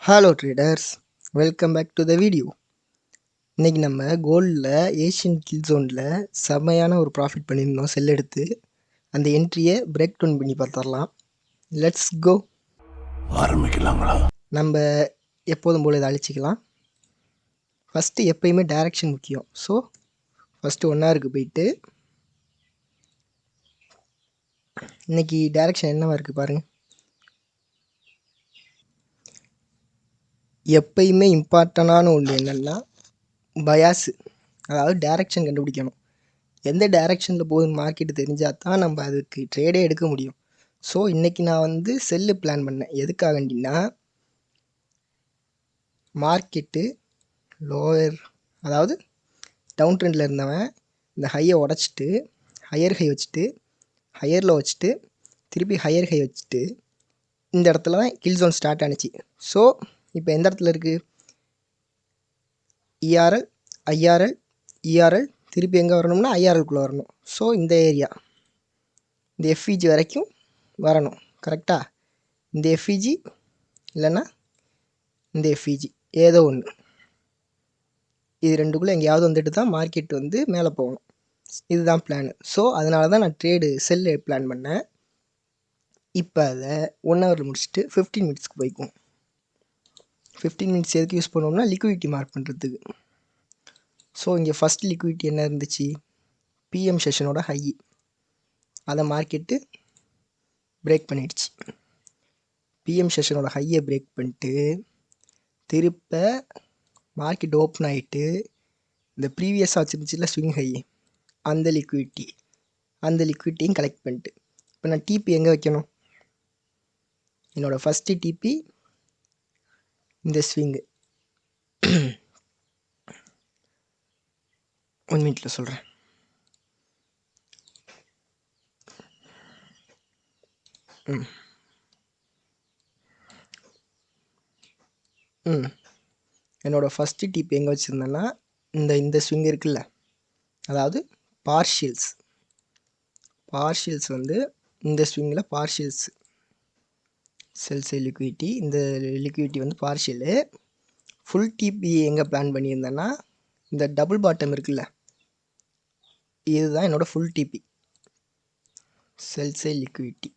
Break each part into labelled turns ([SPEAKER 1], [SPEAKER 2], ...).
[SPEAKER 1] Hello traders, welcome back to the video. இன்றைக்கி நம்ம கோல்டில் ஏஷியன் கில் ஜோனில் செம்மையான ஒரு ப்ராஃபிட் பண்ணியிருந்தோம். செல் எடுத்து அந்த என்ட்ரியை பிரேக் டவுன் பண்ணி பார்த்துடலாம். Let's go.
[SPEAKER 2] ஆரம்பிக்கலாங்களா?
[SPEAKER 1] நம்ம எப்போதும் போல் இதை அழிச்சிக்கலாம். ஃபஸ்ட்டு எப்பயுமே டைரக்ஷன் முக்கியம். ஸோ ஃபஸ்ட்டு 1 ஹவருக்கு போயிட்டு இன்றைக்கி டைரக்ஷன் என்னவா இருக்குது பாருங்கள். எப்பயுமே இம்பார்ட்டண்டான ஒன்று என்னென்னா பயாஸு, அதாவது டைரக்ஷன் கண்டுபிடிக்கணும். எந்த டைரக்ஷனில் போகுது மார்க்கெட்டு தெரிஞ்சால் தான் நம்ம அதுக்கு ட்ரேடே எடுக்க முடியும். ஸோ இன்றைக்கி நான் செல்லு பிளான் பண்ணேன். எதுக்காகண்டின்னா மார்க்கெட்டு லோயர், அதாவது டவுன் ட்ரெண்டில் இருந்தவன் இந்த ஹையை உடச்சிட்டு ஹையர் ஹை வச்சுட்டு ஹையரில் வச்சுட்டு திருப்பி ஹையர் ஹை வச்சுட்டு இந்த இடத்துல தான் கில் ஜோன் ஸ்டார்ட் ஆனிச்சு. ஸோ இப்போ எந்த இடத்துல இருக்குது? இஆர்எல், ஐஆர்எல், இஆர்எல், திருப்பி எங்கே வரணும்னா ஐஆர்எல்குள்ளே வரணும். ஸோ இந்த ஏரியா இந்த எஃப்இஜி வரைக்கும் வரணும். கரெக்டாக இந்த எஃப்இஜி இல்லைன்னா இந்த எஃப்இஜி ஏதோ ஒன்று, இது ரெண்டுக்குள்ளே எங்கேயாவது வந்துட்டு தான் மார்க்கெட் மேலே போகணும். இதுதான் பிளானு. ஸோ அதனால தான் நான் ட்ரேடு செல்லு பிளான் பண்ணேன். இப்போ அதை 1 ஹவரில் முடிச்சுட்டு 15 மினிட்ஸ்க்கு போய்க்கும். 15 மினிட்ஸ் எதுக்கு யூஸ் பண்ணுவோம்னா லிக்விடிட்டி மார்க் பண்ணுறதுக்கு. ஸோ இங்கே ஃபஸ்ட் லிக்விடிட்டி என்ன இருந்துச்சு? பிஎம் செஷனோட ஹை, அதை மார்க்கெட்டு பிரேக் பண்ணிடுச்சு. பிஎம் செஷனோட ஹையை பிரேக் பண்ணிட்டு திருப்ப மார்க்கெட் ஓப்பன் ஆகிட்டு இந்த ப்ரீவியஸாக வச்சுருந்துச்சுல ஸ்விங் ஹை, அந்த லிக்விடிட்டியும் கலெக்ட் பண்ணிட்டு இப்போ நான் டிபி எங்கே வைக்கணும்? என்னோடய ஃபஸ்ட்டு டிபி இந்த ஸ்விங்கு 1 மினிட்டில் சொல்கிறேன். என்னோடய ஃபஸ்ட்டு டிபி எங்கே வச்சுருந்தேன்னா இந்த ஸ்விங் இருக்குல்ல, அதாவது பார்ஷியல்ஸ் இந்த ஸ்விங்கில் பார்ஷியல்ஸ் செல்ஸை லிக்விடிட்டி, இந்த லிக்விடிட்டி பார்ஷியலு. ஃபுல் டிபி எங்கே பிளான் பண்ணியிருந்தேன்னா இந்த டபுள் பாட்டம் இருக்குல்ல, இதுதான் என்னோடய ஃபுல் டிபி செல்ஸை லிக்விடிட்டி.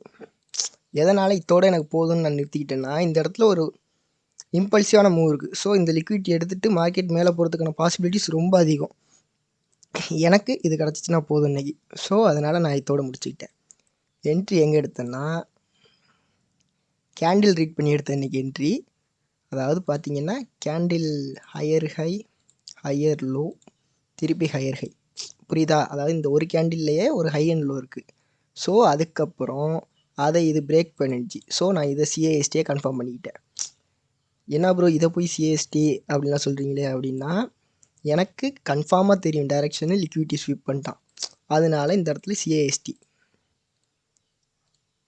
[SPEAKER 1] எதனால் இதோட எனக்கு போதும்னு நான் நிறுத்திக்கிட்டேன்னா இந்த இடத்துல ஒரு இம்பல்சிவான மூவ் இருக்குது. ஸோ இந்த லிக்விடிட்டி எடுத்துகிட்டு மார்க்கெட் மேலே போகிறதுக்கான பாசிபிலிட்டிஸ் ரொம்ப அதிகம். எனக்கு இது கிடச்சிச்சின்னா போதும் இன்றைக்கி. ஸோ அதனால் நான் இதோடு முடிச்சுக்கிட்டேன். என்ட்ரி எங்கே எடுத்தேன்னா கேண்டில் ரீட் பண்ணி எடுத்தேன் இன்றைக்கி என்ட்ரி. அதாவது பார்த்திங்கன்னா candle higher high, higher low, திருப்பி ஹையர் ஹை, புரியுதா? அதாவது இந்த ஒரு கேண்டில்லையே ஒரு ஹை அண்ட் லோ இருக்குது. ஸோ அதுக்கப்புறம் அதை இது பிரேக் பண்ணிடுச்சு. ஸோ நான் இதை சிஏஎஸ்டியை கன்ஃபார்ம் பண்ணிக்கிட்டேன். என்ன ப்ரோ இதை போய் சிஏஎஸ்டி அப்படின்லாம் சொல்கிறீங்களே அப்படின்னா, எனக்கு கன்ஃபார்மாக தெரியும் டைரெக்ஷனு லிக்விடிட்டி ஸ்வீப் பண்ணிட்டான். அதனால இந்த இடத்துல சிஏஎஸ்டி,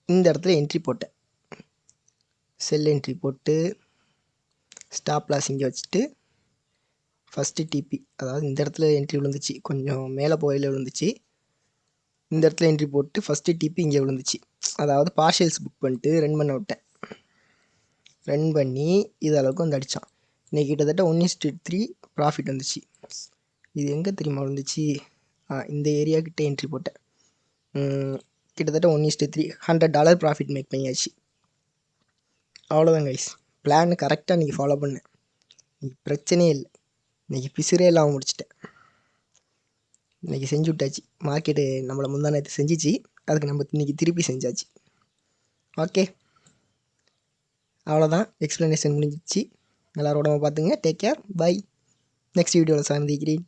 [SPEAKER 1] இந்த இடத்துல என்ட்ரி போட்டேன். செல் என்ட்ரி போட்டு ஸ்டாப் லாஸ் இங்கே வச்சுட்டு ஃபஸ்ட்டு டிபி, அதாவது இந்த இடத்துல என்ட்ரி விழுந்துச்சு, கொஞ்சம் மேலே போகையில் விழுந்துச்சு. இந்த இடத்துல என்ட்ரி போட்டு ஃபஸ்ட்டு டிபி இங்கே விழுந்துச்சு. அதாவது பார்ஷியல்ஸ் புக் பண்ணிட்டு ரன் பண்ண விட்டேன். ரன் பண்ணி இது அளவுக்கு அடித்தான். இன்றைக்கி கிட்டத்தட்ட 1:3 ப்ராஃபிட் வந்துச்சு. இது எங்கே தெரியுமா விழுந்துச்சு? இந்த ஏரியாக்கிட்ட என்ட்ரி போட்டேன். கிட்டத்தட்ட 1:3 $100 ப்ராஃபிட் மேக் பண்ணியாச்சு. அவ்வளோதான் கைஸ். பிளான் கரெக்டாக இன்றைக்கி ஃபாலோ பண்ணேன். இன்றைக்கி பிரச்சனையே இல்லை. இன்றைக்கி பிசுரே இல்லாமல் முடிச்சிட்டேன். இன்றைக்கி செஞ்சு விட்டாச்சு. மார்க்கெட்டு நம்மளை முந்தா நேற்று செஞ்சிச்சு, அதுக்கு நம்ம இன்றைக்கி திருப்பி செஞ்சாச்சு. ஓகே, அவ்வளோதான். எக்ஸ்ப்ளனேஷன் முடிஞ்சிச்சு. எல்லோரும் உடம்பை பார்த்துங்க. Take care, by. நெக்ஸ்ட் வீடியோவில் சந்திக்கிறேன்.